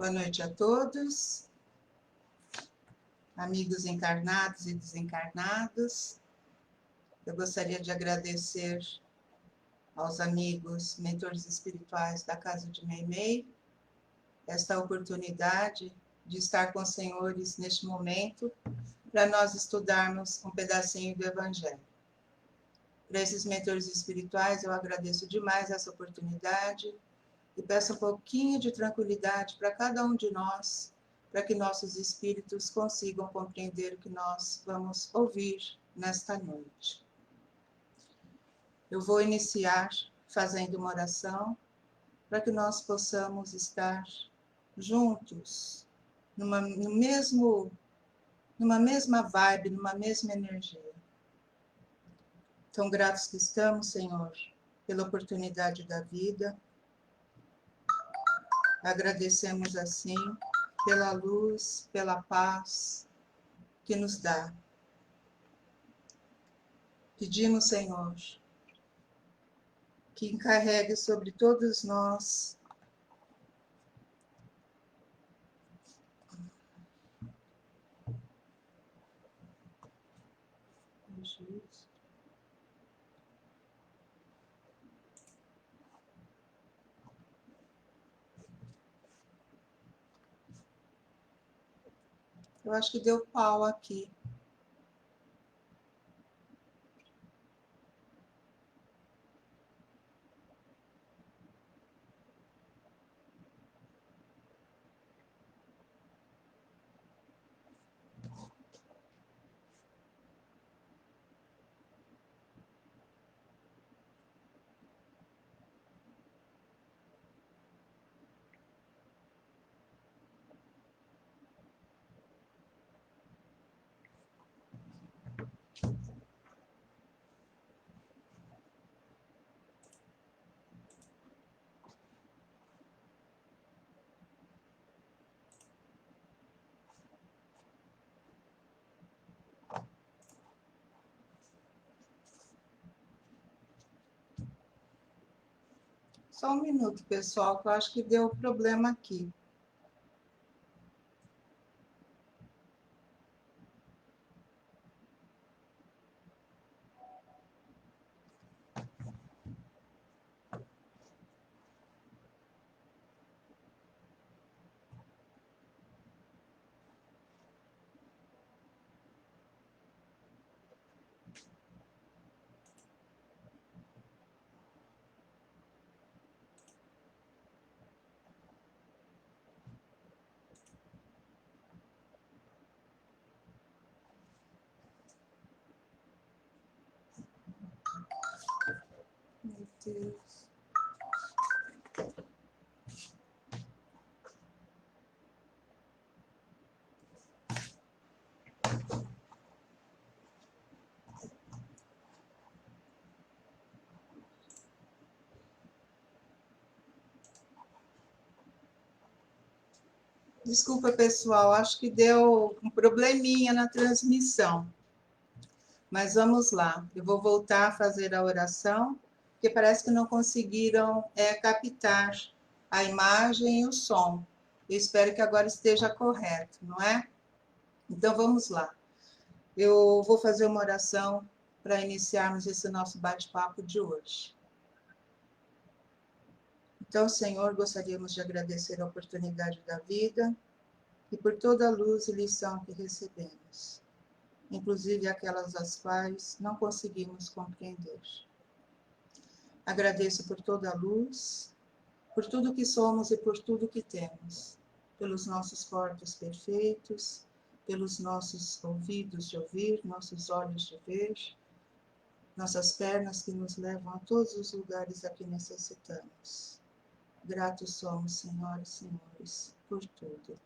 Boa noite a todos, amigos encarnados e desencarnados. Eu gostaria de agradecer aos amigos mentores espirituais da Casa de Meimei esta oportunidade de estar com os senhores neste momento para nós estudarmos um pedacinho do Evangelho. Para esses mentores espirituais, eu agradeço demais essa oportunidade e peço um pouquinho de tranquilidade para cada um de nós, para que nossos espíritos consigam compreender o que nós vamos ouvir nesta noite. Eu vou iniciar fazendo uma oração para que nós possamos estar juntos, numa mesma vibe, numa mesma energia. Tão gratos que estamos, Senhor, pela oportunidade da vida. Agradecemos assim pela luz, pela paz que nos dá. Pedimos, Senhor, que encarregue sobre todos nós Eu acho que deu pau aqui. Só um minuto, pessoal, que eu acho que deu problema aqui. Meu Deus. Desculpa, pessoal, acho que deu um probleminha na transmissão. Mas vamos lá, eu vou voltar a fazer a oração, porque parece que não conseguiram captar a imagem e o som. Eu espero que agora esteja correto, não é? Então vamos lá. Eu vou fazer uma oração para iniciarmos esse nosso bate-papo de hoje. Então, Senhor, gostaríamos de agradecer a oportunidade da vida e por toda a luz e lição que recebemos, inclusive aquelas as quais não conseguimos compreender. Agradeço por toda a luz, por tudo que somos e por tudo que temos, pelos nossos corpos perfeitos, pelos nossos ouvidos de ouvir, nossos olhos de ver, nossas pernas que nos levam a todos os lugares a que necessitamos. Gratos somos, senhoras e senhores, por tudo.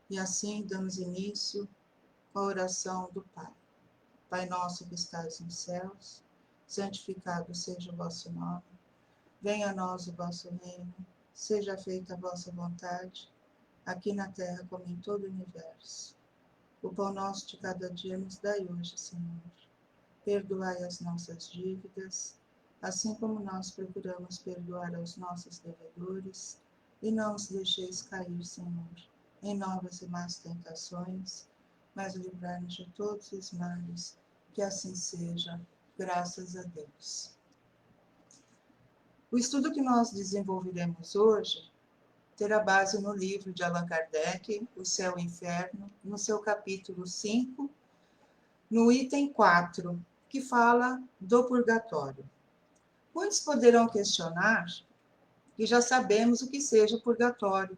E assim damos início à oração do Pai. Pai nosso que estais nos céus, santificado seja o vosso nome. Venha a nós o vosso reino, seja feita a vossa vontade, aqui na terra como em todo o universo. O pão nosso de cada dia nos dai hoje, Senhor. Perdoai as nossas dívidas, assim como nós procuramos perdoar aos nossos devedores. e não nos deixeis cair, Senhor, em novas e más tentações, mas livrai-nos de todos os males, que assim seja, graças a Deus. O estudo que nós desenvolveremos hoje terá base no livro de Allan Kardec, O Céu e o Inferno, no seu capítulo 5, no item 4, que fala do purgatório. Muitos poderão questionar que já sabemos o que seja o purgatório,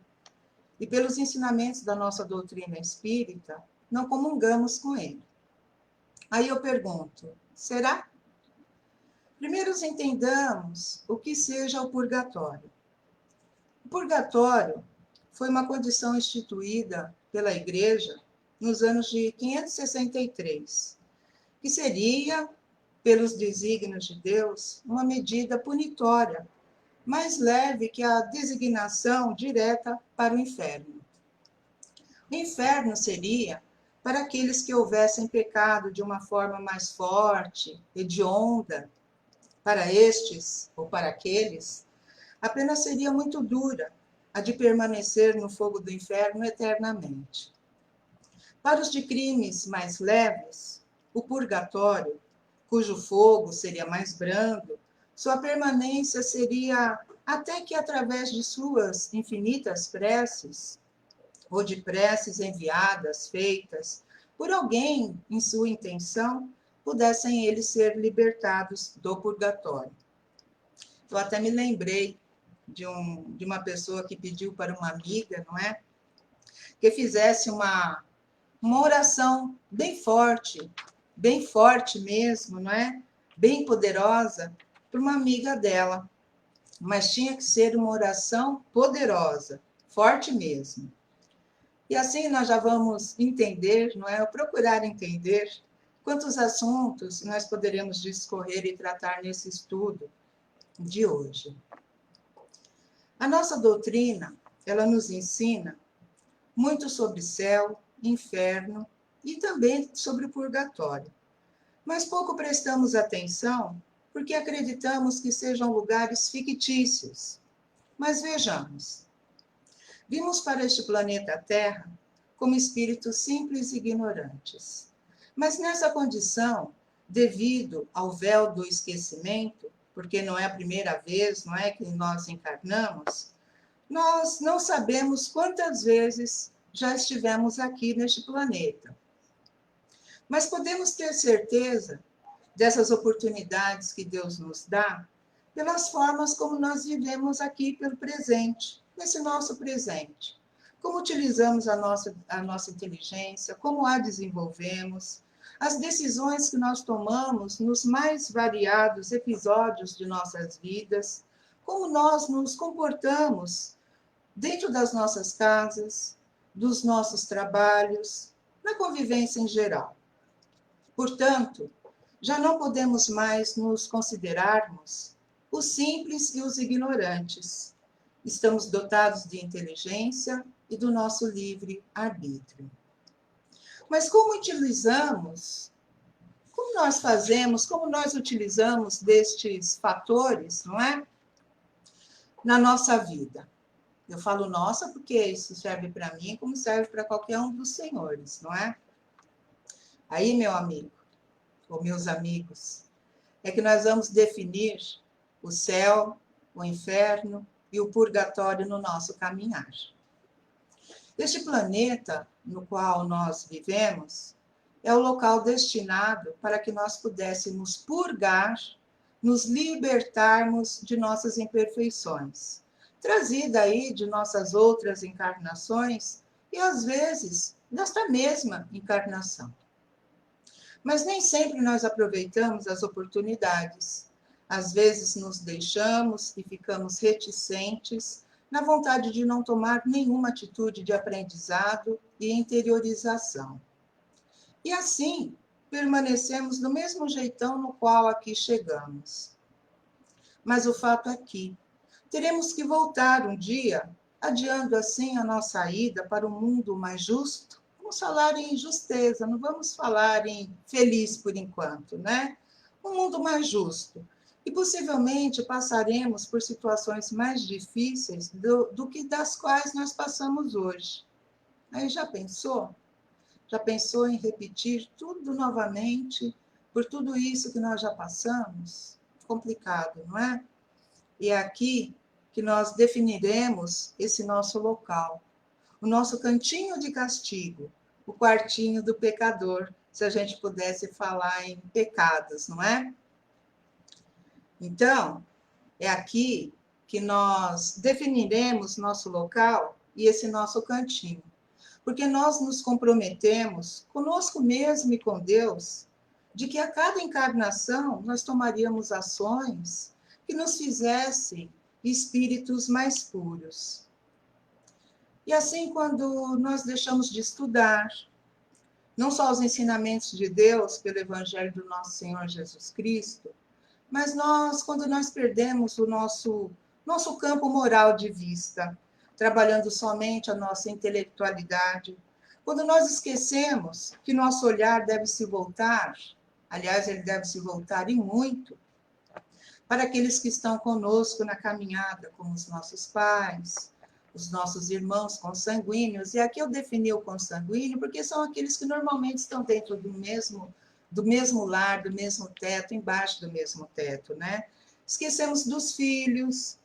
e pelos ensinamentos da nossa doutrina espírita, não comungamos com ele. Aí eu pergunto, será? Primeiro entendamos o que seja o purgatório. O purgatório foi uma condição instituída pela Igreja nos anos de 563, que seria, pelos desígnios de Deus, uma medida punitória, mais leve que a designação direta para o inferno. O inferno seria para aqueles que houvessem pecado de uma forma mais forte, hedionda. Para estes, ou para aqueles, a pena seria muito dura, a de permanecer no fogo do inferno eternamente. Para os de crimes mais leves, o purgatório, cujo fogo seria mais brando, sua permanência seria até que através de suas infinitas preces, ou de preces enviadas, feitas por alguém em sua intenção, pudessem eles ser libertados do purgatório. Eu até me lembrei de uma pessoa que pediu para uma amiga, não é? Que fizesse uma oração bem forte mesmo, não é? Bem poderosa, para uma amiga dela. Mas tinha que ser uma oração poderosa, forte mesmo. E assim nós já vamos entender, não é? Ou procurar entender quantos assuntos nós poderemos discorrer e tratar nesse estudo de hoje. A nossa doutrina, ela nos ensina muito sobre céu, inferno e também sobre o purgatório. Mas pouco prestamos atenção porque acreditamos que sejam lugares fictícios. Mas vejamos. Vimos para este planeta Terra como espíritos simples e ignorantes. Mas nessa condição, devido ao véu do esquecimento, porque não é a primeira vez, não é, que nós encarnamos, nós não sabemos quantas vezes já estivemos aqui neste planeta. Mas podemos ter certeza dessas oportunidades que Deus nos dá pelas formas como nós vivemos aqui pelo presente, nesse nosso presente. Como utilizamos a nossa inteligência, como a desenvolvemos, as decisões que nós tomamos nos mais variados episódios de nossas vidas, como nós nos comportamos dentro das nossas casas, dos nossos trabalhos, na convivência em geral. Portanto, já não podemos mais nos considerarmos os simples e os ignorantes. Estamos dotados de inteligência e do nosso livre arbítrio. Mas como nós fazemos, como nós utilizamos destes fatores, não é? Na nossa vida. Eu falo nossa porque isso serve para mim como serve para qualquer um dos senhores, não é? Aí, meu amigo, ou meus amigos, é que nós vamos definir o céu, o inferno e o purgatório no nosso caminhar. Este planeta no qual nós vivemos é o local destinado para que nós pudéssemos purgar, nos libertarmos de nossas imperfeições, trazida aí de nossas outras encarnações e às vezes desta mesma encarnação. Mas nem sempre nós aproveitamos as oportunidades. Às vezes nos deixamos e ficamos reticentes na vontade de não tomar nenhuma atitude de aprendizado e interiorização. E assim, permanecemos do mesmo jeitão no qual aqui chegamos. Mas o fato é que teremos que voltar um dia, adiando assim a nossa ida para um mundo mais justo. Vamos falar em justeza, não vamos falar em feliz por enquanto, né? Um mundo mais justo, E possivelmente passaremos por situações mais difíceis do que das quais nós passamos hoje. Aí já pensou? Já pensou em repetir tudo novamente por tudo isso que nós já passamos? Complicado, não é? E é aqui que nós definiremos esse nosso local, o nosso cantinho de castigo, o quartinho do pecador, se a gente pudesse falar em pecados, não é? Então, é aqui que nós definiremos nosso local e esse nosso cantinho. Porque nós nos comprometemos conosco mesmo e com Deus, de que a cada encarnação nós tomaríamos ações que nos fizessem espíritos mais puros. E assim, quando nós deixamos de estudar, não só os ensinamentos de Deus pelo Evangelho do nosso Senhor Jesus Cristo, mas quando nós perdemos o nosso campo moral de vista, trabalhando somente a nossa intelectualidade, quando nós esquecemos que nosso olhar deve se voltar, aliás, ele deve se voltar e muito, para aqueles que estão conosco na caminhada, como os nossos pais, os nossos irmãos consanguíneos. E aqui eu defini o consanguíneo porque são aqueles que normalmente estão dentro do mesmo lar, do mesmo teto, embaixo do mesmo teto, né? Esquecemos dos filhos,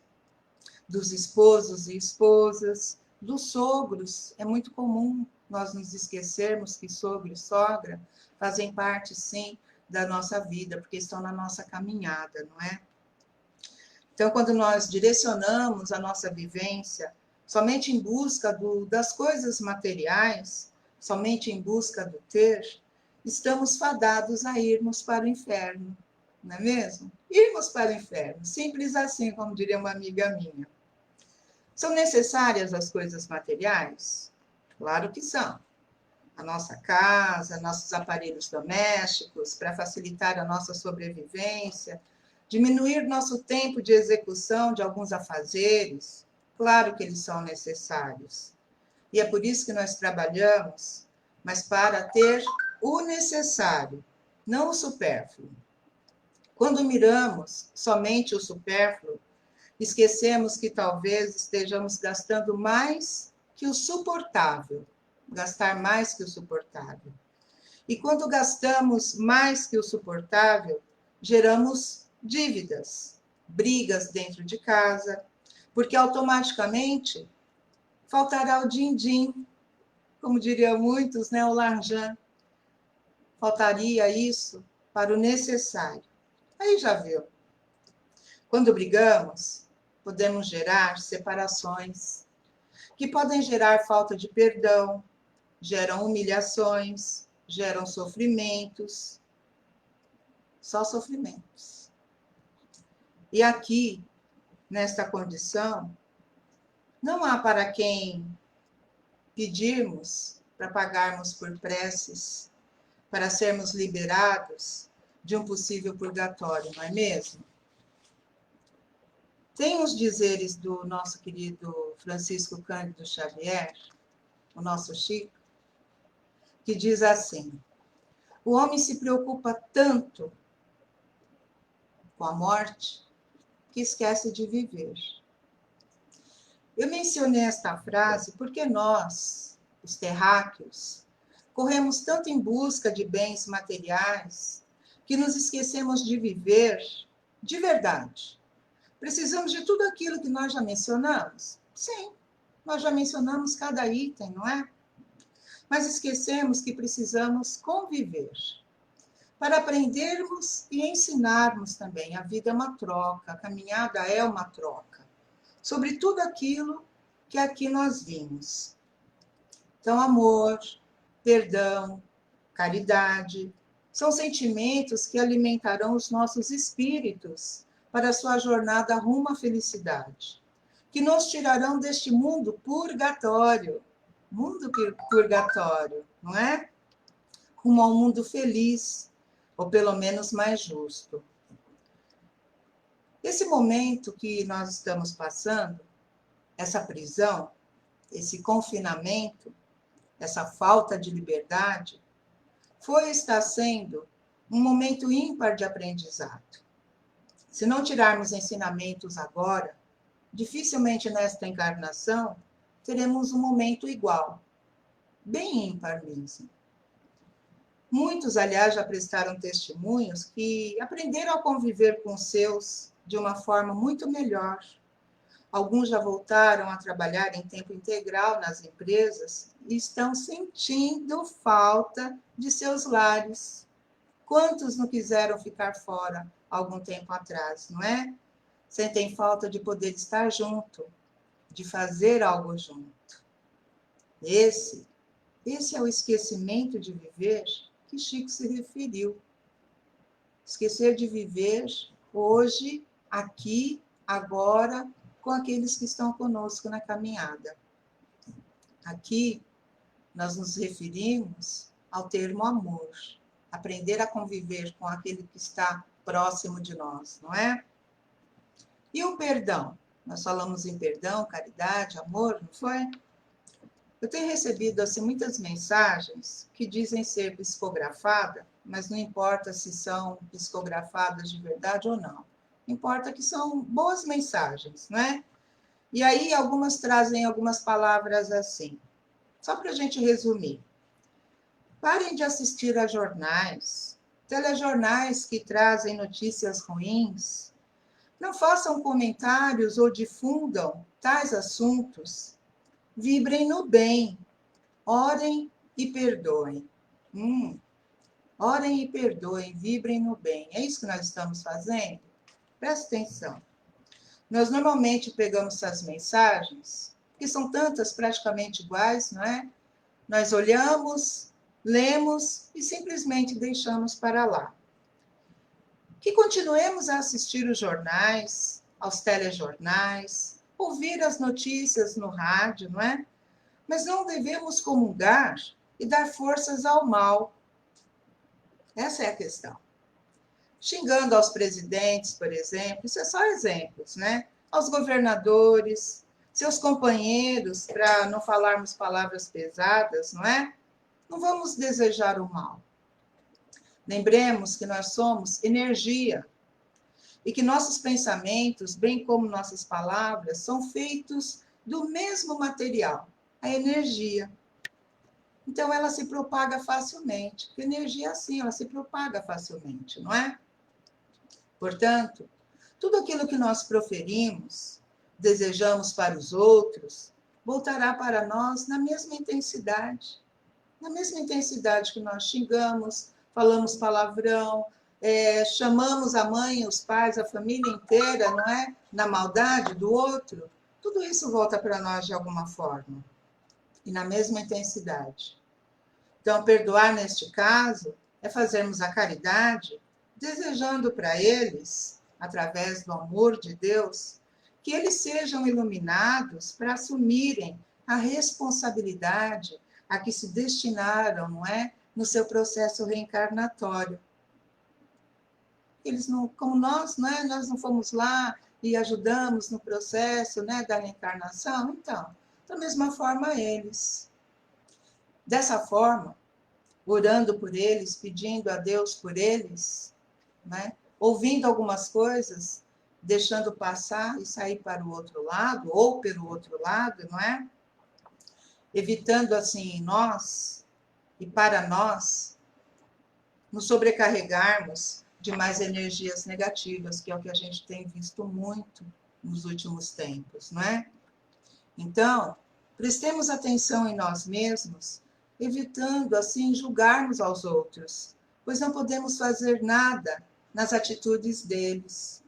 dos esposos e esposas, dos sogros. É muito comum nós nos esquecermos que sogro e sogra fazem parte, sim, da nossa vida, porque estão na nossa caminhada, não é? Então, quando nós direcionamos a nossa vivência somente em busca das coisas materiais, somente em busca do ter, estamos fadados a irmos para o inferno, não é mesmo? Irmos para o inferno, simples assim, como diria uma amiga minha. São necessárias as coisas materiais? Claro que são. A nossa casa, nossos aparelhos domésticos, para facilitar a nossa sobrevivência, diminuir nosso tempo de execução de alguns afazeres, claro que eles são necessários. E é por isso que nós trabalhamos, mas para ter o necessário, não o supérfluo. Quando miramos somente o supérfluo, esquecemos que talvez estejamos gastando mais que o suportável, gastar mais que o suportável. E quando gastamos mais que o suportável, geramos dívidas, brigas dentro de casa, porque automaticamente faltará o din-din, como diriam muitos, né, o larjan. Faltaria isso para o necessário. Aí já viu. Quando brigamos, podemos gerar separações, que podem gerar falta de perdão, geram humilhações, geram sofrimentos, só sofrimentos. E aqui, nesta condição, não há para quem pedirmos para pagarmos por preces, para sermos liberados de um possível purgatório, não é mesmo? Tem os dizeres do nosso querido Francisco Cândido Xavier, o nosso Chico, que diz assim: o homem se preocupa tanto com a morte que esquece de viver. Eu mencionei esta frase porque nós, os terráqueos, corremos tanto em busca de bens materiais que nos esquecemos de viver de verdade. Precisamos de tudo aquilo que nós já mencionamos? Sim, nós já mencionamos cada item, não é? Mas esquecemos que precisamos conviver. Para aprendermos e ensinarmos também. A vida é uma troca, a caminhada é uma troca. Sobre tudo aquilo que aqui nós vimos. Então, amor, perdão, caridade, são sentimentos que alimentarão os nossos espíritos para a sua jornada rumo à felicidade, que nos tirarão deste mundo purgatório, não é? Rumo ao mundo feliz, ou pelo menos mais justo. Esse momento que nós estamos passando, essa prisão, esse confinamento, essa falta de liberdade, está sendo um momento ímpar de aprendizado. Se não tirarmos ensinamentos agora, dificilmente nesta encarnação teremos um momento igual, bem ímpar mesmo. Muitos, aliás, já prestaram testemunhos que aprenderam a conviver com os seus de uma forma muito melhor. Alguns já voltaram a trabalhar em tempo integral nas empresas e estão sentindo falta de seus lares. Quantos não quiseram ficar fora algum tempo atrás, não é? Sentem falta de poder estar junto, de fazer algo junto. Esse é o esquecimento de viver que Chico se referiu. Esquecer de viver hoje, aqui, agora, com aqueles que estão conosco na caminhada. Aqui, nós nos referimos ao termo amor. Aprender a conviver com aquele que está próximo de nós, não é? E o perdão? Nós falamos em perdão, caridade, amor, não foi? Eu tenho recebido assim, muitas mensagens que dizem ser psicografadas, mas não importa se são psicografadas de verdade ou não. Importa que são boas mensagens, não é? E aí algumas trazem algumas palavras assim. Só para a gente resumir. Parem de assistir a jornais, telejornais que trazem notícias ruins. Não façam comentários ou difundam tais assuntos. Vibrem no bem. Orem e perdoem. Orem e perdoem, vibrem no bem. É isso que nós estamos fazendo? Presta atenção. Nós normalmente pegamos essas mensagens, que são tantas praticamente iguais, não é? Nós olhamos, lemos e simplesmente deixamos para lá. Que continuemos a assistir os jornais, aos telejornais, ouvir as notícias no rádio, não é? Mas não devemos comungar e dar forças ao mal. Essa é a questão. Xingando aos presidentes, por exemplo, isso é só exemplos, né? Aos governadores, seus companheiros, para não falarmos palavras pesadas, não é? Não vamos desejar o mal. Lembremos que nós somos energia e que nossos pensamentos, bem como nossas palavras, são feitos do mesmo material, a energia. Então, ela se propaga facilmente. Porque energia é assim, ela se propaga facilmente, não é? Portanto, tudo aquilo que nós proferimos, desejamos para os outros, voltará para nós na mesma intensidade. Na mesma intensidade que nós xingamos, falamos palavrão, chamamos a mãe, os pais, a família inteira, não é? Na maldade do outro, tudo isso volta para nós de alguma forma. E na mesma intensidade. Então, perdoar neste caso é fazermos a caridade, desejando para eles, através do amor de Deus, que eles sejam iluminados para assumirem a responsabilidade a que se destinaram, não é? No seu processo reencarnatório. Eles não, como nós, não é? Nós não fomos lá e ajudamos no processo, né, da reencarnação, então, da mesma forma eles. Dessa forma, orando por eles, pedindo a Deus por eles, né, ouvindo algumas coisas, deixando passar e sair para o outro lado, ou pelo outro lado, não é? Evitando, assim, nós e para nós nos sobrecarregarmos de mais energias negativas, que é o que a gente tem visto muito nos últimos tempos, não é? Então, prestemos atenção em nós mesmos, evitando, assim, julgarmos aos outros, pois não podemos fazer nada nas atitudes deles.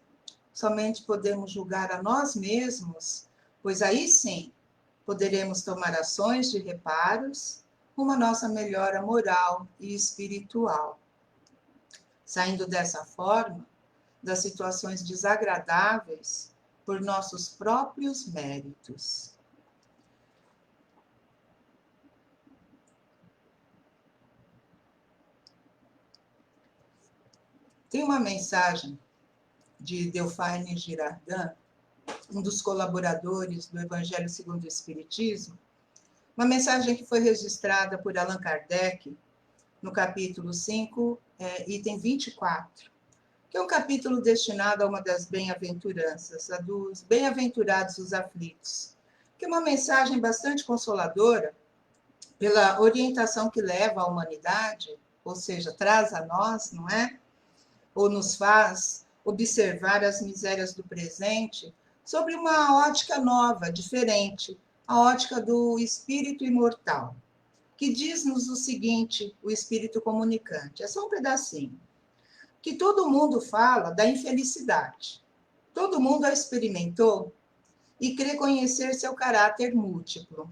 Somente podemos julgar a nós mesmos, pois aí sim poderemos tomar ações de reparos rumo à nossa melhora moral e espiritual. Saindo dessa forma das situações desagradáveis por nossos próprios méritos. Tem uma mensagem de Delphine Girardin, um dos colaboradores do Evangelho segundo o Espiritismo, uma mensagem que foi registrada por Allan Kardec, no capítulo 5, item 24. que é um capítulo destinado a uma das bem-aventuranças, a dos bem-aventurados os aflitos, que é uma mensagem bastante consoladora pela orientação que leva à humanidade, ou seja, traz a nós, não é? Ou nos faz observar as misérias do presente sobre uma ótica nova, diferente, a ótica do espírito imortal, que diz-nos o seguinte, o espírito comunicante, é só um pedacinho, que todo mundo fala da infelicidade. Todo mundo a experimentou e crê conhecer seu caráter múltiplo.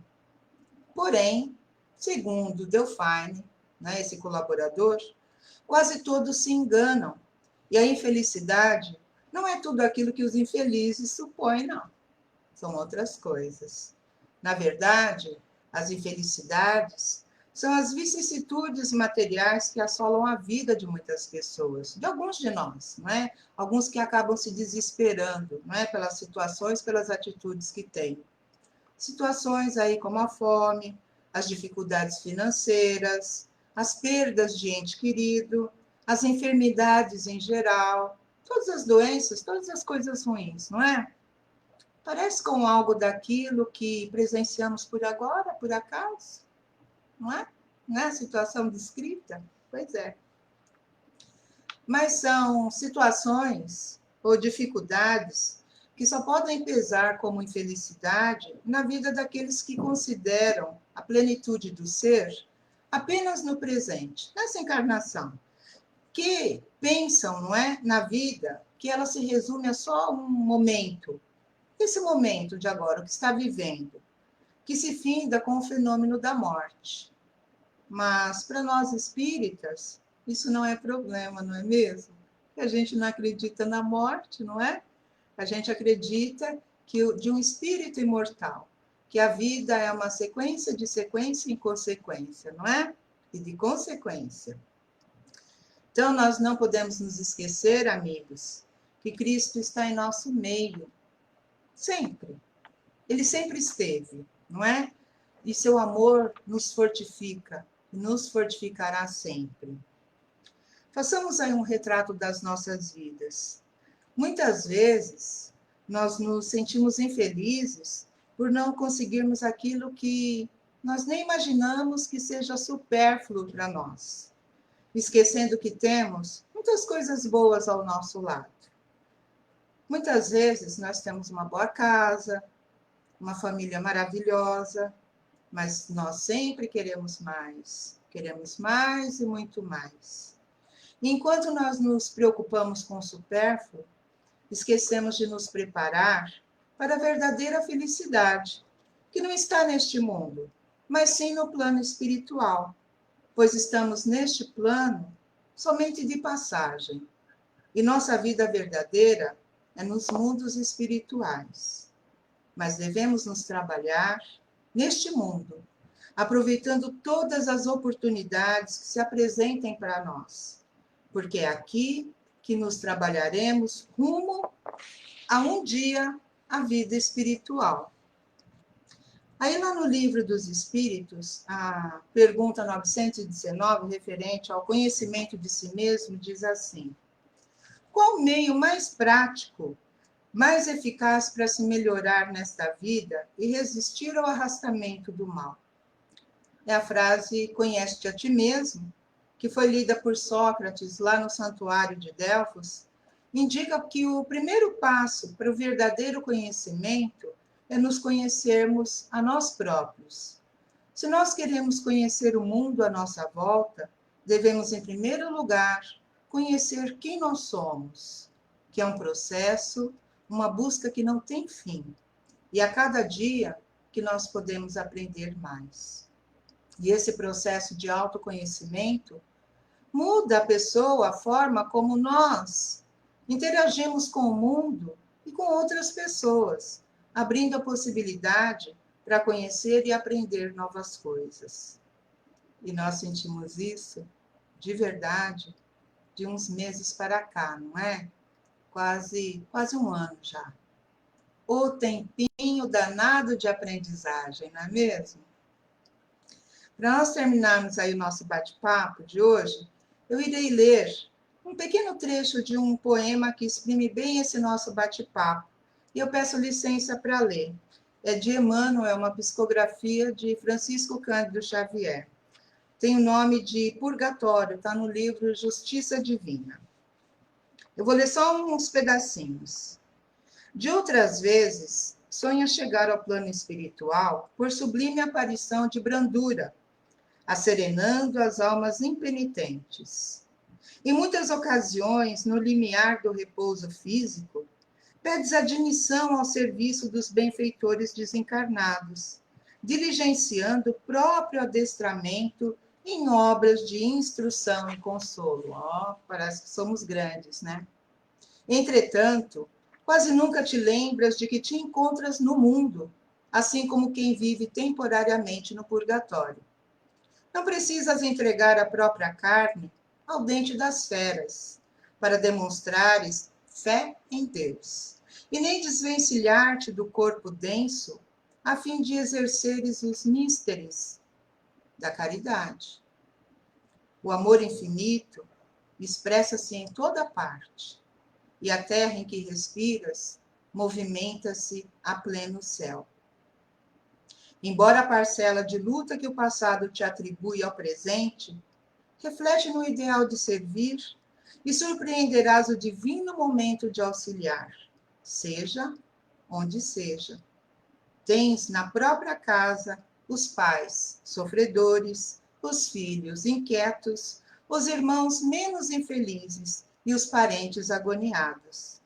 Porém, segundo Delphine, né, esse colaborador, quase todos se enganam. E a infelicidade não é tudo aquilo que os infelizes supõem, não. São outras coisas. Na verdade, as infelicidades são as vicissitudes materiais que assolam a vida de muitas pessoas, de alguns de nós, não é? Alguns que acabam se desesperando, não é? Pelas situações, pelas atitudes que têm. Situações aí como a fome, as dificuldades financeiras, as perdas de ente querido, as enfermidades em geral, todas as doenças, todas as coisas ruins, não é? Parece com algo daquilo que presenciamos por agora, por acaso, não é? Não é a situação descrita? Pois é. Mas são situações ou dificuldades que só podem pesar como infelicidade na vida daqueles que consideram a plenitude do ser apenas no presente, nessa encarnação, que pensam, não é, na vida, que ela se resume a só um momento, esse momento de agora, o que está vivendo, que se finda com o fenômeno da morte. Mas para nós espíritas, isso não é problema, não é mesmo? Que a gente não acredita na morte, não é? A gente acredita que de um espírito imortal, que a vida é uma sequência de sequência em consequência, não é? E de consequência. Então, nós não podemos nos esquecer, amigos, que Cristo está em nosso meio, sempre. Ele sempre esteve, não é? E seu amor nos fortifica, nos fortificará sempre. Façamos aí um retrato das nossas vidas. Muitas vezes, nós nos sentimos infelizes por não conseguirmos aquilo que nós nem imaginamos que seja supérfluo para nós, esquecendo que temos muitas coisas boas ao nosso lado. Muitas vezes nós temos uma boa casa, uma família maravilhosa, mas nós sempre queremos mais e muito mais. E enquanto nós nos preocupamos com o supérfluo, esquecemos de nos preparar para a verdadeira felicidade, que não está neste mundo, mas sim no plano espiritual, pois estamos neste plano somente de passagem, e nossa vida verdadeira é nos mundos espirituais. Mas devemos nos trabalhar neste mundo, aproveitando todas as oportunidades que se apresentem para nós, porque é aqui que nos trabalharemos rumo a um dia a vida espiritual. Aí lá no Livro dos Espíritos, a pergunta 919, referente ao conhecimento de si mesmo, diz assim: qual o meio mais prático, mais eficaz para se melhorar nesta vida e resistir ao arrastamento do mal? É a frase "conhece-te a ti mesmo", que foi lida por Sócrates lá no Santuário de Delfos, indica que o primeiro passo para o verdadeiro conhecimento é nos conhecermos a nós próprios. Se nós queremos conhecer o mundo à nossa volta, devemos, em primeiro lugar, conhecer quem nós somos, que é um processo, uma busca que não tem fim, e a cada dia que nós podemos aprender mais. E esse processo de autoconhecimento muda a pessoa, a forma como nós interagimos com o mundo e com outras pessoas, abrindo a possibilidade para conhecer e aprender novas coisas. E nós sentimos isso, de verdade, de uns meses para cá, não é? Quase um ano já. O tempinho danado de aprendizagem, não é mesmo? Para nós terminarmos aí o nosso bate-papo de hoje, eu irei ler um pequeno trecho de um poema que exprime bem esse nosso bate-papo. E eu peço licença para ler. É de Emmanuel, uma psicografia de Francisco Cândido Xavier. Tem o nome de Purgatório, está no livro Justiça Divina. Eu vou ler só uns pedacinhos. De outras vezes, sonha chegar ao plano espiritual por sublime aparição de brandura, acerenando as almas impenitentes. Em muitas ocasiões, no limiar do repouso físico, pedes admissão ao serviço dos benfeitores desencarnados, diligenciando o próprio adestramento em obras de instrução e consolo. Parece que somos grandes, né? Entretanto, quase nunca te lembras de que te encontras no mundo, assim como quem vive temporariamente no purgatório. Não precisas entregar a própria carne ao dente das feras, para demonstrares fé em Deus, e nem desvencilhar-te do corpo denso, a fim de exerceres os místeres da caridade. O amor infinito expressa-se em toda parte, e a terra em que respiras movimenta-se a pleno céu. Embora a parcela de luta que o passado te atribui ao presente, reflete no ideal de servir e surpreenderás o divino momento de auxiliar, seja onde seja. Tens na própria casa os pais sofredores, os filhos inquietos, os irmãos menos infelizes e os parentes agoniados.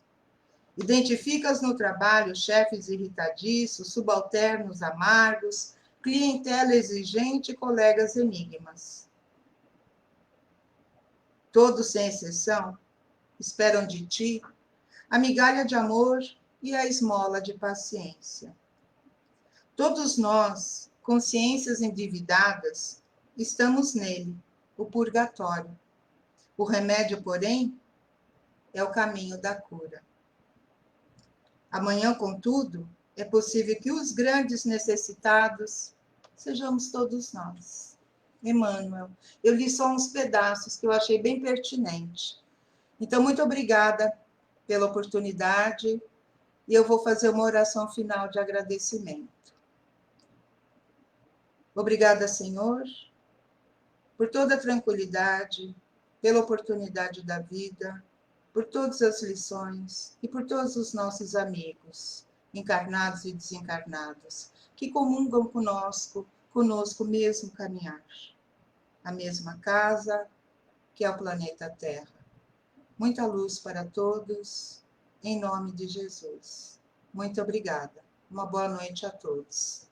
Identificas no trabalho chefes irritadiços, subalternos amargos, clientela exigente e colegas enigmas. Todos, sem exceção, esperam de ti a migalha de amor e a esmola de paciência. Todos nós, consciências endividadas, estamos nele, o purgatório. O remédio, porém, é o caminho da cura. Amanhã, contudo, é possível que os grandes necessitados sejamos todos nós. Emmanuel, eu li só uns pedaços que eu achei bem pertinente. Então, muito obrigada pela oportunidade e eu vou fazer uma oração final de agradecimento. Obrigada, Senhor, por toda a tranquilidade, pela oportunidade da vida, por todas as lições e por todos os nossos amigos, encarnados e desencarnados, que comungam conosco o mesmo caminhar, a mesma casa, que é o planeta Terra. Muita luz para todos, em nome de Jesus. Muito obrigada. Uma boa noite a todos.